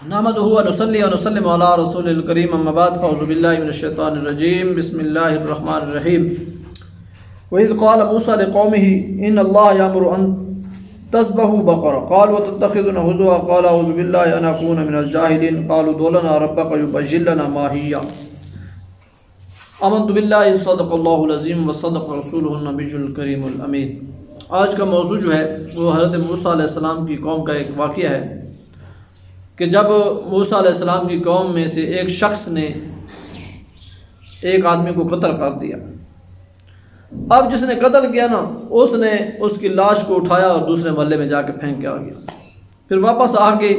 نحمدہ و نصلی و نسلم علی رسول الکریم اما بعد فاعوذ باللہ من الشیطان الرجیم بسم اللہ الرحمن الرحیم وَإِذْ قَالَ مُوسَىٰ لِقَوْمِهِ إِنَّ اللَّهَ يَأْمُرُ أَن تَذْبَحُوا بَقَرَةً قَالُوا وَتَتَّخِذُونَ هُزُوًا قَالَ أَعُوذُ بِاللَّهِ أَنْ أَكُونَ مِنَ الْجَاهِلِينَ قَالُوا ادْعُ لَنَا رَبَّكَ يُبَيِّن لَنَا مَا هِيَ آمنت باللہ صدق اللہ العظیم وصدق رسولہ النبی الکریم الامین۔ آج کا موضوع جو ہے وہ حضرت موسیٰ علیہ السلام کی قوم کا ایک واقعہ ہے کہ جب موسیٰ علیہ السلام کی قوم میں سے ایک شخص نے ایک آدمی کو قتل کر دیا۔ اب جس نے قتل کیا نا اس نے اس کی لاش کو اٹھایا اور دوسرے محلے میں جا کے پھینک کے آ گیا۔ پھر واپس آ کے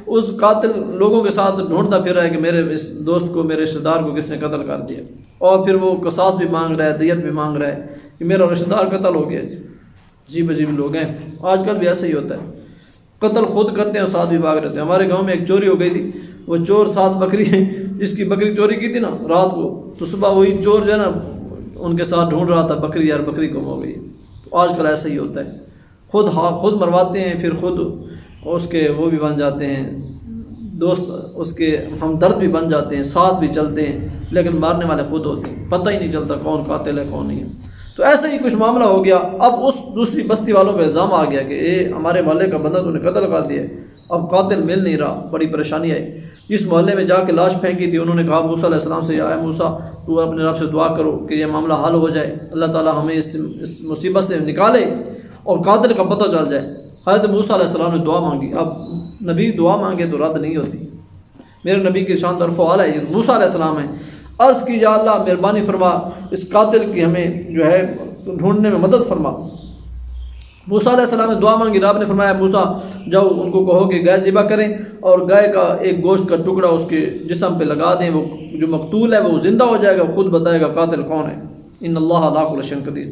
اس قاتل لوگوں کے ساتھ ڈھونڈتا پھر رہا ہے کہ میرے اس دوست کو، میرے رشتہ دار کو کس نے قتل کر دیا، اور پھر وہ قصاص بھی مانگ رہا ہے، دیت بھی مانگ رہا ہے کہ میرا رشتہ دار قتل ہو گیا۔ عجیب عجیب لوگ ہیں، آج کل بھی ایسا ہی ہوتا ہے، قتل خود کرتے ہیں اور ساتھ بھی بھاگ رہتے ہیں۔ ہمارے گاؤں میں ایک چوری ہو گئی تھی، وہ چور ساتھ بکری جس کی بکری چوری کی تھی نا رات کو، تو صبح وہی چور جو ہے نا ان کے ساتھ ڈھونڈ رہا تھا بکری، یار بکری گم ہو گئی۔ تو آج کل ایسا ہی ہوتا ہے، خود مرواتے ہیں، پھر خود اس کے وہ بھی بن جاتے ہیں دوست، اس کے ہمدرد بھی بن جاتے ہیں، ساتھ بھی چلتے ہیں، لیکن مارنے والے خود ہوتے ہیں، پتہ ہی نہیں چلتا کون قاتل ہے کون نہیں ہے۔ تو ایسا ہی کچھ معاملہ ہو گیا۔ اب اس دوسری بستی والوں پہ الزام آ گیا کہ ہمارے محلے کا بندہ تو نے قتل کر دیا، اب قاتل مل نہیں رہا، بڑی پریشانی آئی۔ جس محلے میں جا کے لاش پھینکی تھی انہوں نے کہا موسیٰ علیہ السلام سے، اے موسیٰ تو اپنے رب سے دعا کرو کہ یہ معاملہ حل ہو جائے، اللہ تعالیٰ ہمیں اس مصیبت سے نکالے اور قاتل کا پتہ چل جائے۔ حضرت موسیٰ علیہ السلام نے دعا مانگی۔ اب نبی دعا مانگے تو رد نہیں ہوتی، میرے نبی کی شان طرف اعلیٰ ہے، موسیٰ علیہ السلام ہیں۔ عرض کی یا اللہ مہربانی فرما، اس قاتل کی ہمیں جو ہے ڈھونڈنے میں مدد فرما۔ موسیٰ علیہ السلام نے دعا مانگی، رب نے فرمایا موسیٰ جاؤ ان کو کہو کہ گائے ذبح کریں اور گائے کا ایک گوشت کا ٹکڑا اس کے جسم پہ لگا دیں، وہ جو مقتول ہے وہ زندہ ہو جائے گا، خود بتائے گا قاتل کون ہے۔ ان اللہ علی کل شیء قدیر۔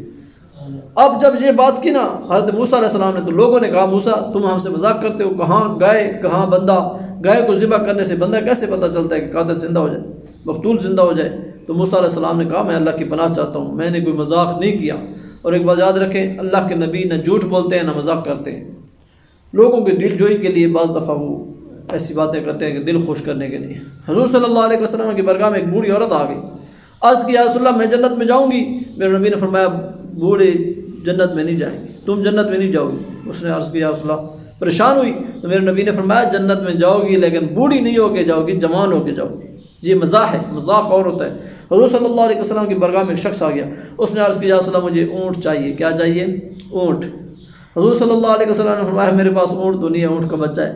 اب جب یہ بات کی نا حضرت موسیٰ علیہ السلام نے، تو لوگوں نے کہا موسیٰ تم ہم سے مذاق کرتے ہو، کہاں گائے کہاں بندہ، گائے کو ذبح کرنے سے بندہ کیسے پتہ چلتا ہے کہ قاتل زندہ ہو جائے، مقتول زندہ ہو جائے۔ تو موسیٰ علیہ السلام نے کہا میں اللہ کی پناہ چاہتا ہوں، میں نے کوئی مذاق نہیں کیا۔ اور ایک بات یاد رکھیں، اللہ کے نبی نہ جھوٹ بولتے ہیں نہ مذاق کرتے ہیں، لوگوں کے دل جوئی کے لیے بعض دفعہ وہ ایسی باتیں کرتے ہیں کہ دل خوش کرنے کے لیے۔ حضور صلی اللہ علیہ وسلم کی بارگاہ میں ایک بوڑھی عورت آ گئی، عرض کی یا رسول اللہ میں جنت میں جاؤں گی۔ میرے نبی نے فرمایا بوڑھے جنت میں نہیں جائیں گے، تم جنت میں نہیں جاؤ گی۔ اس نے عرض کیا یا رسول اللہ، پریشان ہوئی تو میرے نبی نے فرمایا جنت میں جاؤ گی لیکن بوڑھی نہیں ہو کے جاؤ گی، جوان ہو کے جاؤ گی۔ یہ مزاح ہے، مذاق اور ہوتا ہے۔ حضور صلی اللہ علیہ وسلم کی بارگاہ میں ایک شخص آ گیا، اس نے عرض کیا یا رسول اللہ مجھے اونٹ چاہیے۔ کیا چاہیے؟ اونٹ۔ حضور صلی اللہ علیہ وسلم نے فرمایا میرے پاس اونٹ تو نہیں ہے، اونٹ کا بچہ ہے۔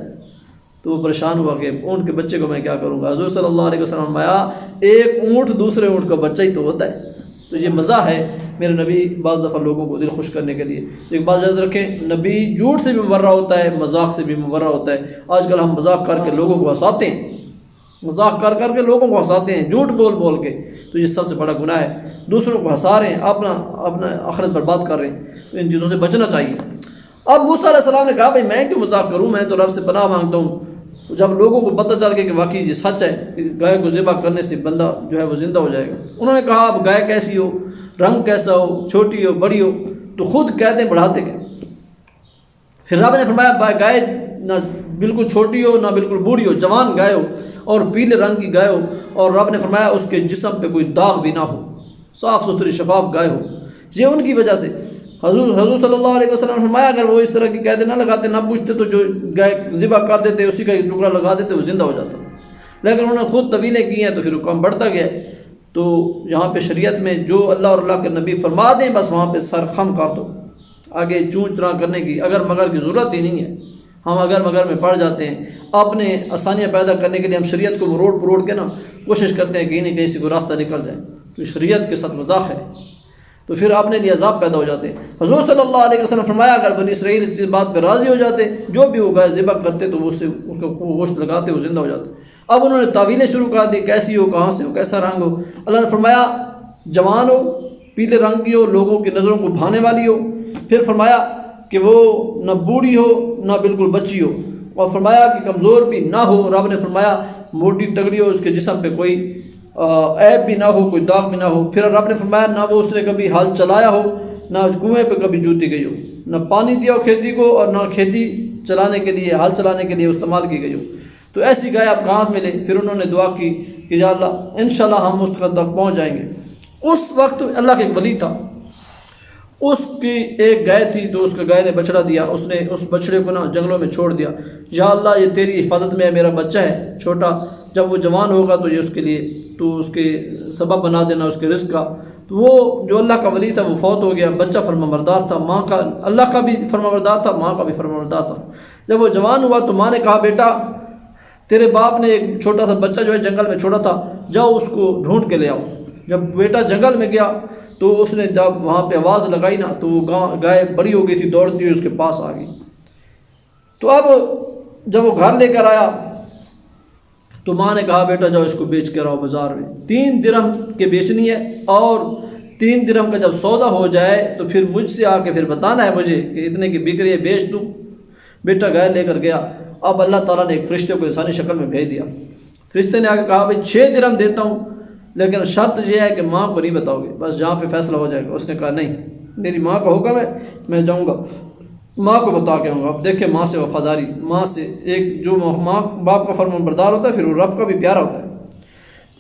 تو وہ پریشان ہوا کہ اونٹ کے بچے کو میں کیا کروں گا۔ حضور صلی اللہ علیہ وسلم نے فرمایا ایک اونٹ دوسرے اونٹ کا بچہ ہی تو ہوتا ہے۔ تو یہ مزاح ہے میرے نبی بعض دفعہ لوگوں کو دل خوش کرنے کے لیے۔ ایک بات یاد رکھیں، نبی جھوٹ سے بھی مبرہ ہوتا ہے، مذاق سے بھی مبرہ ہوتا ہے۔ آج کل ہم مذاق کر کے لوگوں کو ہنساتے ہیں، مذاق کر کے لوگوں کو ہنساتے ہیں، جھوٹ بول کے، تو یہ سب سے بڑا گناہ ہے۔ دوسروں کو ہنسا رہے ہیں، اپنا آخرت برباد کر رہے ہیں، تو ان چیزوں سے بچنا چاہیے۔ اب موسیٰ علیہ السلام نے کہا بھائی میں کیوں مذاق کروں، میں تو رب سے پناہ مانگتا ہوں۔ جب لوگوں کو پتہ چل گیا کہ واقعی یہ سچ ہے کہ گائے کو ذبح کرنے سے بندہ جو ہے وہ زندہ ہو جائے گا، انہوں نے کہا اب گائے کیسی ہو، رنگ کیسا ہو، چھوٹی ہو بڑی ہو، تو خود کہتے بڑھاتے گئے۔ پھر رب نے فرمایا گائے نہ بالکل چھوٹی ہو نہ بالکل بوڑھی ہو، جوان گائے ہو اور پیلے رنگ کی گائے ہو، اور رب نے فرمایا اس کے جسم پہ کوئی داغ بھی نہ ہو، صاف ستھری شفاف گائے ہو۔ یہ ان کی وجہ سے حضور صلی اللہ علیہ وسلم نے فرمایا اگر وہ اس طرح کی قیدیں نہ لگاتے نہ پوچھتے تو جو گائے ذبح کر دیتے اسی کا ایک ٹکڑا لگا دیتے وہ زندہ ہو جاتا، لیکن انہوں نے خود طویلیں کی ہیں تو پھر کم بڑھتا گیا۔ تو یہاں پہ شریعت میں جو اللہ اور اللہ کے نبی فرما دیں بس وہاں پہ سر خم کر دو، آگے چونچ چرا کرنے کی اگر مگر کی ضرورت ہی نہیں ہے۔ ہم اگر مگر میں پڑ جاتے ہیں، اپنے آسانیاں پیدا کرنے کے لیے ہم شریعت کو روڑ کے نا کوشش کرتے ہیں کہ نہیں کہیں سے کوئی راستہ نکل جائے، تو شریعت کے ساتھ مذاق ہے، تو پھر اپنے لیے عذاب پیدا ہو جاتے ہیں۔ حضور صلی اللہ علیہ وسلم نے فرمایا اگر بنی اسرائیل اس بات پہ راضی ہو جاتے، جو بھی وہ گائے ذبح کرتے تو اس کو گوشت لگاتے وہ زندہ ہو جاتے۔ اب انہوں نے تعویلیں شروع کر دی، کیسی ہو، کہاں سے ہو، کیسا رنگ ہو۔ اللہ نے فرمایا جوان ہو، پیلے رنگ کی ہو، لوگوں کی نظروں کو بھانے والی ہو۔ پھر فرمایا کہ وہ نہ بوڑھی ہو نہ بالکل بچی ہو، اور فرمایا کہ کمزور بھی نہ ہو۔ رب نے فرمایا موٹی تگڑی ہو، اس کے جسم پہ کوئی عیب بھی نہ ہو، کوئی داغ بھی نہ ہو۔ پھر رب نے فرمایا نہ وہ اس نے کبھی ہل چلایا ہو، نہ کنویں پہ کبھی جوتی گئی ہو، نہ پانی دیا ہو کھیتی کو، اور نہ کھیتی چلانے کے لیے، ہل چلانے کے لیے استعمال کی گئی ہو۔ تو ایسی گائے آپ کہاں ملے؟ پھر انہوں نے دعا کی کہ یا اللہ انشاءاللہ ہم اس وقت تک پہنچ جائیں گے۔ اس وقت اللہ کا ایک ولی تھا، اس کی ایک گائے تھی، تو اس کے گائے نے بچڑا دیا، اس نے اس بچڑے کو نا جنگلوں میں چھوڑ دیا، یا اللہ یہ تیری حفاظت میں ہے، میرا بچہ ہے چھوٹا، جب وہ جوان ہوگا تو یہ اس کے لیے تو اس کے سبب بنا دینا اس کے رزق کا۔ تو وہ جو اللہ کا ولی تھا وہ فوت ہو گیا، بچہ فرمانبردار تھا، ماں کا اللہ کا بھی فرمانبردار تھا، ماں کا بھی فرمانبردار تھا۔ جب وہ جوان ہوا تو ماں نے کہا بیٹا تیرے باپ نے ایک چھوٹا سا بچہ جو ہے جنگل میں چھوڑا تھا، جاؤ اس کو ڈھونڈ کے لے آؤ۔ جب بیٹا جنگل میں گیا تو اس نے جب وہاں پہ آواز لگائی نا تو وہ گائے بڑی ہو گئی تھی، دوڑتی ہوئی اس کے پاس آ گئی۔ تو اب جب وہ گھر لے کر آیا تو ماں نے کہا بیٹا جاؤ اس کو بیچ کر آؤ بازار میں، 3 درہم کے بیچنی ہے، اور 3 درہم کا جب سودا ہو جائے تو پھر مجھ سے آ کے پھر بتانا ہے مجھے کہ اتنے کی بک رہی ہے، بیچ دوں۔ بیٹا گائے لے کر گیا۔ اب اللہ تعالیٰ نے ایک فرشتے کو انسانی شکل میں بھیج دیا۔ فرشتے نے آ کے کہا بھائی 6 درہم دیتا ہوں، لیکن شرط یہ ہے کہ ماں کو نہیں بتاؤ گے، بس جہاں پہ فیصلہ ہو جائے گا۔ اس نے کہا نہیں، میری ماں کا حکم ہے، میں جاؤں گا ماں کو بتا کے آؤں گا۔ اب دیکھیں ماں سے وفاداری، ماں سے ایک جو ماں باپ کا فرمان بردار ہوتا ہے پھر وہ رب کا بھی پیارا ہوتا ہے۔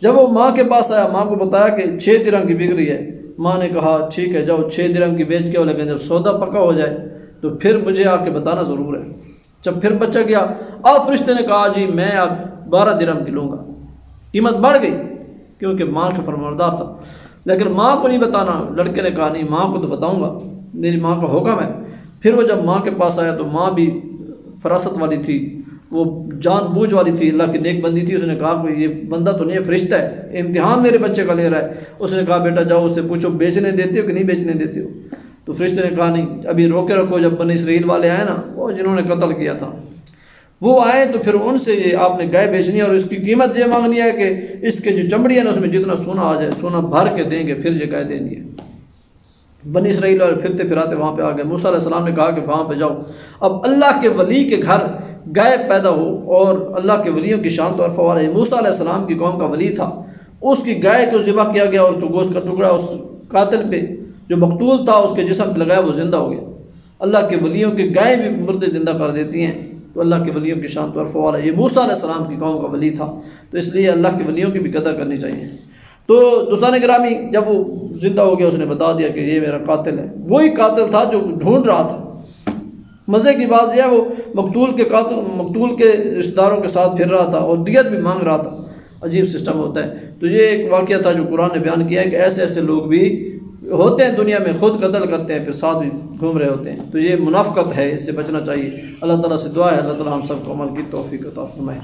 جب وہ ماں کے پاس آیا، ماں کو بتایا کہ 6 درہم کی بک رہی ہے، ماں نے کہا ٹھیک ہے جاؤ 6 درہم کی بیچ کے آؤ، لیکن جب سودا پکا ہو جائے تو پھر مجھے آ کے بتانا ضرور ہے۔ جب پھر بچہ گیا، اب فرشتے نے کہا جی میں اب 12 درہم کی لوں گا۔ قیمت بڑھ گئی کیونکہ ماں کا فرمانبردار تھا، لیکن ماں کو نہیں بتانا۔ لڑکے نے کہا نہیں ماں کو تو بتاؤں گا، میری ماں کا حکم ہے۔ پھر وہ جب ماں کے پاس آیا تو ماں بھی فراست والی تھی، وہ جان بوجھ والی تھی، اللہ کی نیک بندی تھی۔ اس نے کہا کوئی یہ بندہ تو نہیں ہے، فرشتہ ہے، امتحان میرے بچے کا لے رہا ہے۔ اس نے کہا بیٹا جاؤ اس سے پوچھو بیچنے دیتے ہو کہ نہیں بیچنے دیتے ہو۔ تو فرشتے نے کہا نہیں ابھی روکے رکھو، جب بنی اسرائیل والے آئے نا وہ جنہوں نے قتل کیا تھا وہ آئے تو پھر ان سے یہ آپ نے گائے بیچنی ہے، اور اس کی قیمت یہ مانگنی ہے کہ اس کے جو چمڑی ہے نا اس میں جتنا سونا آ جائے، سونا بھر کے دیں گے، پھر یہ گائے دینی ہے۔ بنی اسرائیل والے پھرتے پھراتے وہاں پہ آ گئے۔ موسیٰ علیہ السلام نے کہا کہ وہاں پہ جاؤ، اب اللہ کے ولی کے گھر گائے پیدا ہو، اور اللہ کے ولیوں کی شان تو عرفہ والا ہے۔ موسیٰ علیہ السلام کی قوم کا ولی تھا، اس کی گائے کو ذبح کیا گیا، اور تو گوشت کا ٹکڑا اس قاتل پہ جو مقتول تھا اس کے جسم پہ لگایا، وہ زندہ ہو گیا۔ اللہ کے ولیوں کی گائے بھی مردے زندہ کر دیتی ہیں، تو اللہ کے ولیوں کی شان تو عرفہ والا ہے۔ یہ موسیٰ علیہ السلام کی قوم کا ولی تھا، تو اس لیے اللہ کے ولیوں کی بھی قدر کرنی چاہیے۔ تو دوستان گرامی جب وہ زندہ ہو گیا اس نے بتا دیا کہ یہ میرا قاتل ہے، وہی قاتل تھا جو ڈھونڈ رہا تھا۔ مزے کی بات یہ ہے وہ مقتول کے رشتہ داروں کے ساتھ پھر رہا تھا اور دیت بھی مانگ رہا تھا۔ عجیب سسٹم ہوتا ہے۔ تو یہ ایک واقعہ تھا جو قرآن نے بیان کیا ہے کہ ایسے ایسے لوگ بھی ہوتے ہیں دنیا میں، خود قتل کرتے ہیں پھر ساتھ بھی گھوم رہے ہوتے ہیں۔ تو یہ منافقت ہے، اس سے بچنا چاہیے۔ اللہ تعالیٰ سے دعا ہے اللہ تعالیٰ ہم سب کو عمل کی توفیق عطا فرمائے۔